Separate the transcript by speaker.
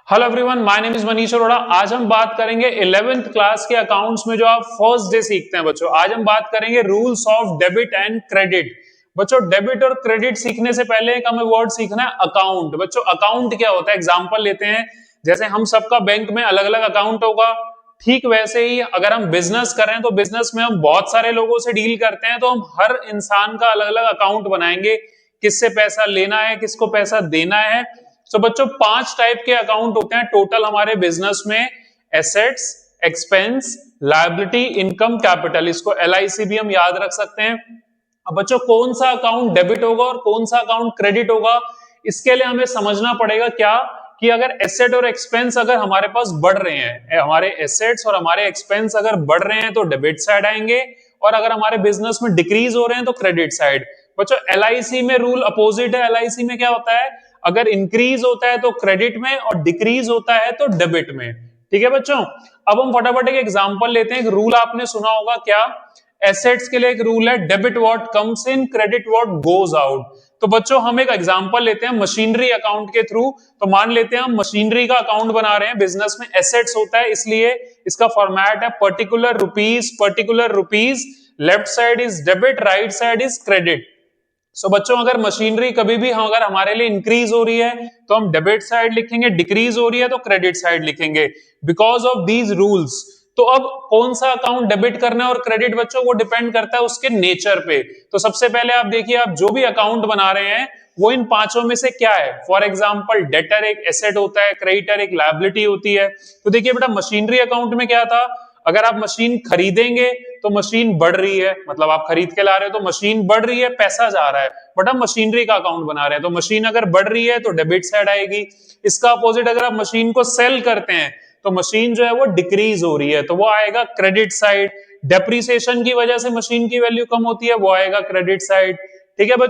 Speaker 1: Hello everyone, my name is Manish Arora. आज हम बात करेंगे 11th क्लास के अकाउंट्स में जो आप फर्स्ट डे सीखते हैं बच्चों। आज हम बात करेंगे rules of debit and credit. बच्चों, डेबिट और क्रेडिट सीखने से पहले एक हमें वर्ड सीखना है अकाउंट। बच्चों, अकाउंट क्या होता है? एग्जांपल लेते हैं, जैसे हम सबका बैंक में अलग अलग अकाउंट होगा, ठीक वैसे ही अगर हम बिजनेस कर रहे हैं तो बिजनेस में हम बहुत सारे लोगों से डील करते हैं, तो हम हर इंसान का अलग अलग अकाउंट बनाएंगे, किससे पैसा लेना है, किसको पैसा देना है। तो बच्चों, 5 टाइप के अकाउंट होते हैं टोटल हमारे बिजनेस में: assets, expense, liability, income, capital. इसको LIC भी हम याद रख सकते हैं। अब बच्चों, कौन सा अकाउंट डेबिट होगा और कौन सा अकाउंट क्रेडिट होगा, इसके लिए हमें समझना पड़ेगा क्या कि अगर एसेट और एक्सपेंस अगर हमारे पास बढ़ रहे हैं, हमारे एसेट्स और हमारे एक्सपेंस अगर बढ़ रहे हैं तो डेबिट साइड आएंगे, और अगर हमारे बिजनेस में डिक्रीज हो रहे हैं तो क्रेडिट साइड। बच्चों, LIC में रूल अपोजिट है। LIC में क्या होता है? अगर इंक्रीज होता है तो क्रेडिट में और डिक्रीज होता है तो डेबिट में। ठीक है बच्चों, अब हम फटाफट एक एग्जांपल लेते हैं। एक रूल आपने सुना होगा क्या? एसेट्स के लिए एक रूल है, debit what comes in, credit what goes out. तो बच्चों, हम एक एग्जांपल लेते हैं मशीनरी अकाउंट के थ्रू। तो मान लेते हैं हम मशीनरी का अकाउंट बना रहे हैं, बिजनेस में एसेट्स होता है, इसलिए इसका फॉर्मेट है particular rupees, left side is debit, right side is credit. So बच्चों, अगर मशीनरी कभी भी अगर हमारे लिए इंक्रीज हो रही है तो हम डेबिट साइड लिखेंगे, डिक्रीज हो रही है तो क्रेडिट साइड लिखेंगे, बिकॉज ऑफ दीज रूल्स। तो अब कौन सा अकाउंट डेबिट करना है और क्रेडिट बच्चों, वो डिपेंड करता है उसके नेचर पे। तो सबसे पहले आप देखिए, आप जो भी अकाउंट बना रहे हैं वो इन पांचों में से क्या है। फॉर एग्जाम्पल, डेटर एक एसेट होता है, क्रेडिटर एक लायबिलिटी होती है। तो देखिए बेटा, मशीनरी अकाउंट में क्या था? अगर आप मशीन खरीदेंगे तो मशीन बढ़ रही है, मतलब आप खरीद के ला रहे हो तो मशीन बढ़ रही है, पैसा जा रहा है, बट हम मशीनरी का अकाउंट बना रहे हैं तो मशीन अगर बढ़ रही है तो डेबिट साइड आएगी। इसका अपोजिट, अगर आप मशीन को सेल करते हैं तो मशीन जो है वो डिक्रीज हो रही है तो वो आएगा क्रेडिट साइड। डेप्रिसिएशन की वजह से मशीन की वैल्यू कम होती है, वो आएगा क्रेडिट साइड। ठीक है बच्चों।